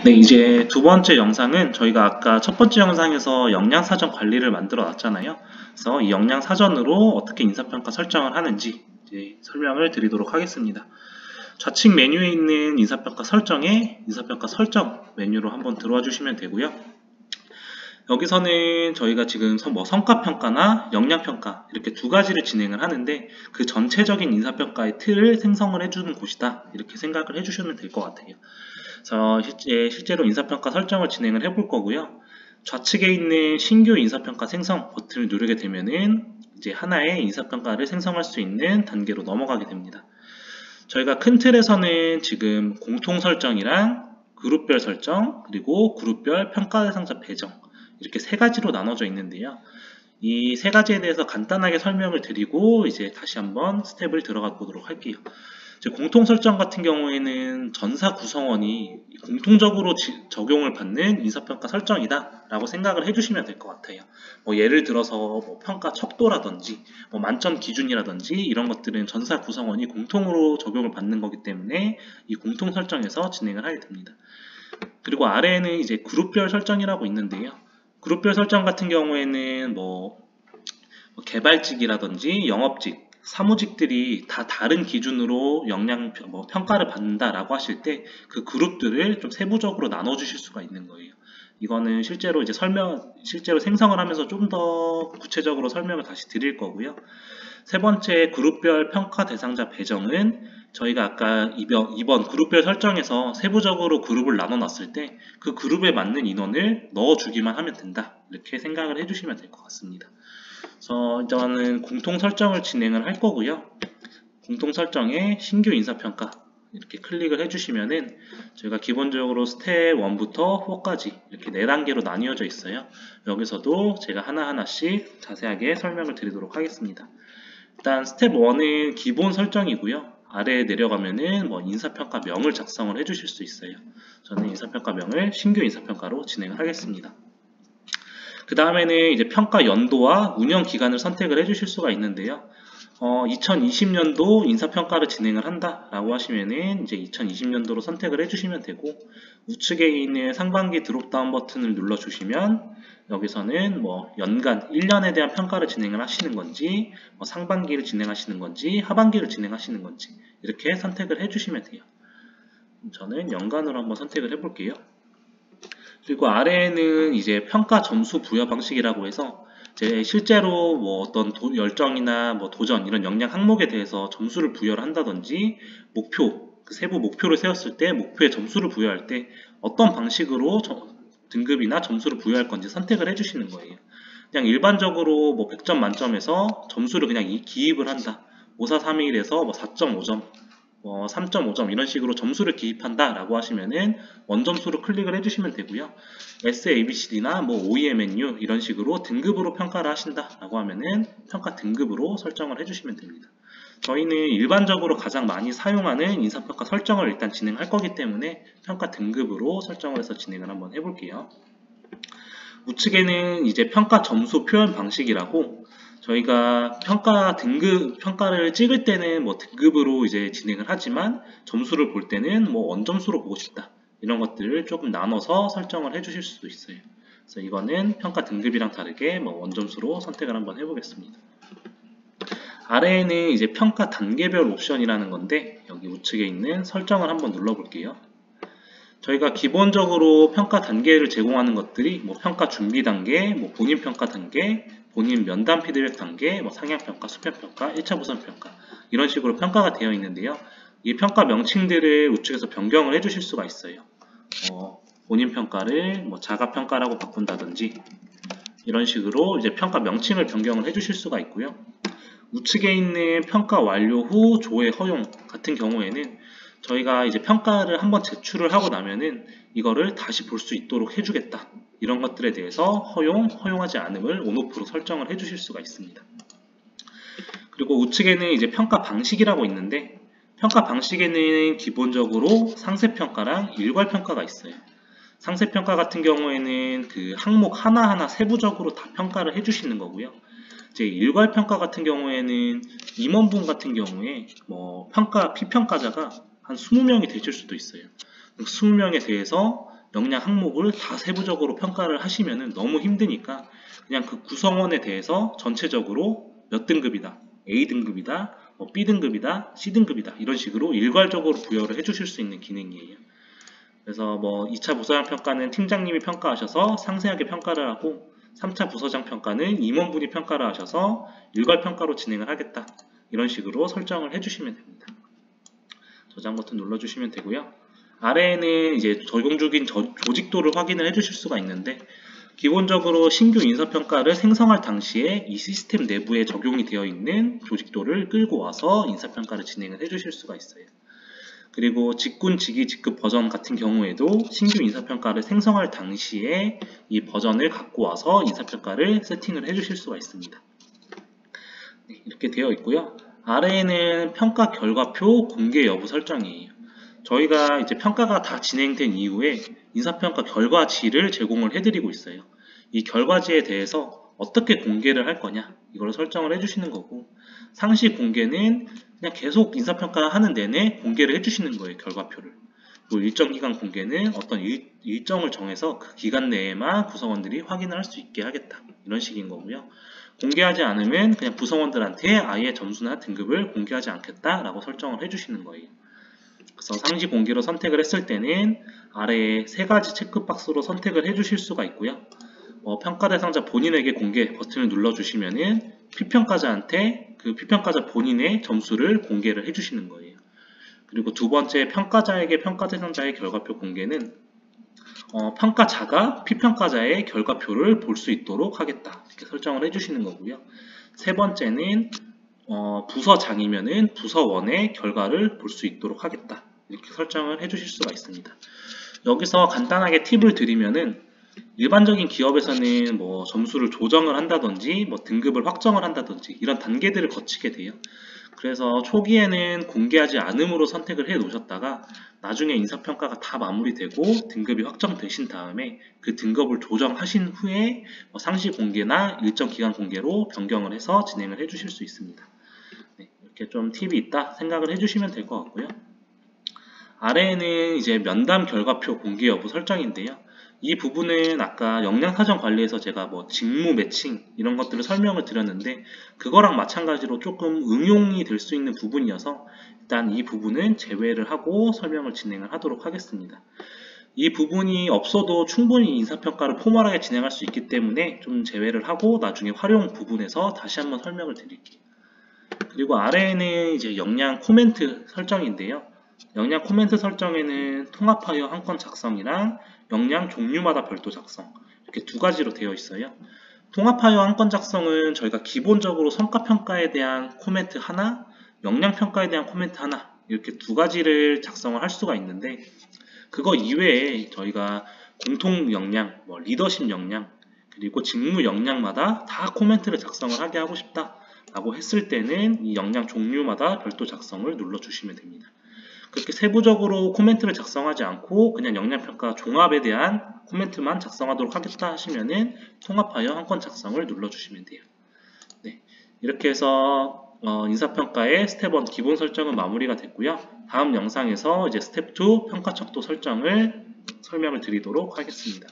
네, 이제 두 번째 영상은 저희가 아까 첫 번째 영상에서 역량사전 관리를 만들어 놨잖아요. 그래서 이 역량사전으로 어떻게 인사평가 설정을 하는지 이제 설명을 드리도록 하겠습니다. 좌측 메뉴에 있는 인사평가 설정에 인사평가 설정 메뉴로 한번 들어와 주시면 되고요. 여기서는 저희가 지금 성과평가나 역량평가 이렇게 두 가지를 진행을 하는데 그 전체적인 인사평가의 틀을 생성을 해주는 곳이다. 이렇게 생각을 해주시면 될 것 같아요. 그래서 실제로 인사평가 설정을 진행을 해볼 거고요. 좌측에 있는 신규 인사평가 생성 버튼을 누르게 되면은 이제 하나의 인사평가를 생성할 수 있는 단계로 넘어가게 됩니다. 저희가 큰 틀에서는 지금 공통 설정이랑 그룹별 설정 그리고 그룹별 평가 대상자 배정 이렇게 세 가지로 나눠져 있는데요. 이 세 가지에 대해서 간단하게 설명을 드리고 이제 다시 한번 스텝을 들어가 보도록 할게요. 공통 설정 같은 경우에는 전사 구성원이 공통적으로 적용을 받는 인사평가 설정이다 라고 생각을 해주시면 될 것 같아요. 예를 들어서 평가 척도라든지 만점 기준이라든지 이런 것들은 전사 구성원이 공통으로 적용을 받는 거기 때문에 이 공통 설정에서 진행을 하게 됩니다. 그리고 아래에는 이제 그룹별 설정이라고 있는데요. 그룹별 설정 같은 경우에는 개발직이라든지 영업직 사무직들이 다 다른 기준으로 평가를 받는다라고 하실 때 그 그룹들을 좀 세부적으로 나눠 주실 수가 있는 거예요. 이거는 실제로 실제로 생성을 하면서 좀 더 구체적으로 설명을 다시 드릴 거고요. 세 번째 그룹별 평가 대상자 배정은 저희가 아까 이번 그룹별 설정에서 세부적으로 그룹을 나눠 놨을 때 그 그룹에 맞는 인원을 넣어 주기만 하면 된다. 이렇게 생각을 해주시면 될 것 같습니다. 그래서 일단은 공통 설정을 진행을 할 거고요. 공통 설정에 신규 인사평가 이렇게 클릭을 해주시면은 저희가 기본적으로 스텝 1부터 4까지 이렇게 4단계로 나뉘어져 있어요. 여기서도 제가 하나하나씩 자세하게 설명을 드리도록 하겠습니다. 일단 스텝 1은 기본 설정이고요. 아래에 내려가면은 인사평가명을 작성을 해주실 수 있어요. 저는 인사평가명을 신규 인사평가로 진행을 하겠습니다. 그 다음에는 이제 평가 연도와 운영 기간을 선택을 해주실 수가 있는데요. 2020년도 인사평가를 진행을 한다라고 하시면은 이제 2020년도로 선택을 해주시면 되고 우측에 있는 상반기 드롭다운 버튼을 눌러주시면 여기서는 연간 1년에 대한 평가를 진행을 하시는 건지 상반기를 진행하시는 건지 하반기를 진행하시는 건지 이렇게 선택을 해주시면 돼요. 저는 연간으로 한번 선택을 해볼게요. 그리고 아래에는 이제 평가 점수 부여 방식이라고 해서 실제로 어떤 열정이나 도전 이런 역량 항목에 대해서 점수를 부여를 한다든지 그 세부 목표를 세웠을 때 목표에 점수를 부여할 때 어떤 방식으로 등급이나 점수를 부여할 건지 선택을 해주시는 거예요. 그냥 일반적으로 100점 만점에서 점수를 그냥 기입을 한다. 5431에서 4.5점 3.5점 이런 식으로 점수를 기입한다 라고 하시면은 원점수로 클릭을 해주시면 되고요. SABCD나 OEMNU 이런 식으로 등급으로 평가를 하신다 라고 하면은 평가 등급으로 설정을 해주시면 됩니다. 저희는 일반적으로 가장 많이 사용하는 인사평가 설정을 일단 진행할 거기 때문에 평가 등급으로 설정을 해서 진행을 한번 해볼게요. 우측에는 이제 평가 점수 표현 방식이라고 저희가 평가를 찍을 때는 등급으로 이제 진행을 하지만 점수를 볼 때는 원점수로 보고 싶다. 이런 것들을 조금 나눠서 설정을 해 주실 수도 있어요. 그래서 이거는 평가 등급이랑 다르게 원점수로 선택을 한번 해보겠습니다. 아래에는 이제 평가 단계별 옵션이라는 건데 여기 우측에 있는 설정을 한번 눌러볼게요. 저희가 기본적으로 평가 단계를 제공하는 것들이 평가 준비 단계, 본인 평가 단계, 본인 면담 피드백 단계, 상향평가, 수평평가, 1차 부선평가 이런 식으로 평가가 되어 있는데요. 이 평가 명칭들을 우측에서 변경을 해주실 수가 있어요. 본인 평가를 자가평가라고 바꾼다든지 이런 식으로 이제 평가 명칭을 변경을 해주실 수가 있고요. 우측에 있는 평가 완료 후 조회 허용 같은 경우에는 저희가 이제 평가를 한번 제출을 하고 나면은 이거를 다시 볼 수 있도록 해주겠다. 이런 것들에 대해서 허용하지 않음을 온오프로 설정을 해주실 수가 있습니다. 그리고 우측에는 이제 평가 방식이라고 있는데 평가 방식에는 기본적으로 상세평가랑 일괄평가가 있어요. 상세평가 같은 경우에는 그 항목 하나하나 세부적으로 다 평가를 해주시는 거고요. 이제 일괄평가 같은 경우에는 임원분 같은 경우에 피평가자가 한 20명이 되실 수도 있어요. 20명에 대해서 역량 항목을 다 세부적으로 평가를 하시면은 너무 힘드니까 그냥 그 구성원에 대해서 전체적으로 몇 등급이다, A 등급이다, 뭐 B 등급이다, C 등급이다 이런 식으로 일괄적으로 부여를 해주실 수 있는 기능이에요. 그래서 뭐 2차 부서장 평가는 팀장님이 평가하셔서 상세하게 평가를 하고 3차 부서장 평가는 임원분이 평가를 하셔서 일괄 평가로 진행을 하겠다. 이런 식으로 설정을 해주시면 됩니다. 저장 버튼 눌러주시면 되고요. 아래에는 이제 적용 중인 조직도를 확인을 해주실 수가 있는데 기본적으로 신규 인사평가를 생성할 당시에 이 시스템 내부에 적용이 되어 있는 조직도를 끌고 와서 인사평가를 진행을 해주실 수가 있어요. 그리고 직군, 직위, 직급 버전 같은 경우에도 신규 인사평가를 생성할 당시에 이 버전을 갖고 와서 인사평가를 세팅을 해주실 수가 있습니다. 네, 이렇게 되어 있고요. 아래에는 평가 결과표 공개 여부 설정이에요. 저희가 이제 평가가 다 진행된 이후에 인사평가 결과지를 제공을 해드리고 있어요. 이 결과지에 대해서 어떻게 공개를 할 거냐 이걸 설정을 해주시는 거고 상시 공개는 그냥 계속 인사평가 하는 내내 공개를 해주시는 거예요. 결과표를. 또 일정 기간 공개는 어떤 일정을 정해서 그 기간 내에만 구성원들이 확인을 할 수 있게 하겠다 이런 식인 거고요. 공개하지 않으면 그냥 구성원들한테 아예 점수나 등급을 공개하지 않겠다 라고 설정을 해주시는 거예요. 그래서 상시 공개로 선택을 했을 때는 아래에 세 가지 체크박스로 선택을 해주실 수가 있고요. 평가 대상자 본인에게 공개 버튼을 눌러주시면은 피평가자한테 그 피평가자 본인의 점수를 공개를 해주시는 거예요. 그리고 두 번째 평가자에게 평가 대상자의 결과표 공개는 평가자가 피평가자의 결과표를 볼 수 있도록 하겠다 이렇게 설정을 해주시는 거고요. 세 번째는 부서장이면은 부서원의 결과를 볼 수 있도록 하겠다 이렇게 설정을 해주실 수가 있습니다. 여기서 간단하게 팁을 드리면은 일반적인 기업에서는 뭐 점수를 조정을 한다든지 뭐 등급을 확정을 한다든지 이런 단계들을 거치게 돼요. 그래서 초기에는 공개하지 않음으로 선택을 해 놓으셨다가 나중에 인사평가가 다 마무리되고 등급이 확정되신 다음에 그 등급을 조정하신 후에 상시 공개나 일정 기간 공개로 변경을 해서 진행을 해 주실 수 있습니다. 네, 이렇게 좀 팁이 있다 생각을 해주시면 될 것 같고요. 아래에는 이제 면담 결과표 공개 여부 설정인데요. 이 부분은 아까 역량사정 관리에서 제가 뭐 직무 매칭 이런 것들을 설명을 드렸는데 그거랑 마찬가지로 조금 응용이 될 수 있는 부분이어서 일단 이 부분은 제외를 하고 설명을 진행을 하도록 하겠습니다. 이 부분이 없어도 충분히 인사평가를 포멀하게 진행할 수 있기 때문에 좀 제외를 하고 나중에 활용 부분에서 다시 한번 설명을 드릴게요. 그리고 아래에는 이제 역량 코멘트 설정인데요. 역량 코멘트 설정에는 통합하여 한 건 작성이랑 역량 종류마다 별도 작성 이렇게 두 가지로 되어 있어요. 통합하여 한 건 작성은 저희가 기본적으로 성과평가에 대한 코멘트 하나, 역량평가에 대한 코멘트 하나 이렇게 두 가지를 작성을 할 수가 있는데 그거 이외에 저희가 공통 역량, 뭐 리더십 역량, 그리고 직무 역량마다 다 코멘트를 작성을 하게 하고 싶다 라고 했을 때는 이 역량 종류마다 별도 작성을 눌러주시면 됩니다. 그렇게 세부적으로 코멘트를 작성하지 않고 그냥 역량평가 종합에 대한 코멘트만 작성하도록 하겠다 하시면은 통합하여 한 건 작성을 눌러주시면 돼요. 네, 이렇게 해서 인사평가의 스텝 1 기본 설정은 마무리가 됐고요. 다음 영상에서 이제 스텝 2 평가 척도 설정을 설명을 드리도록 하겠습니다.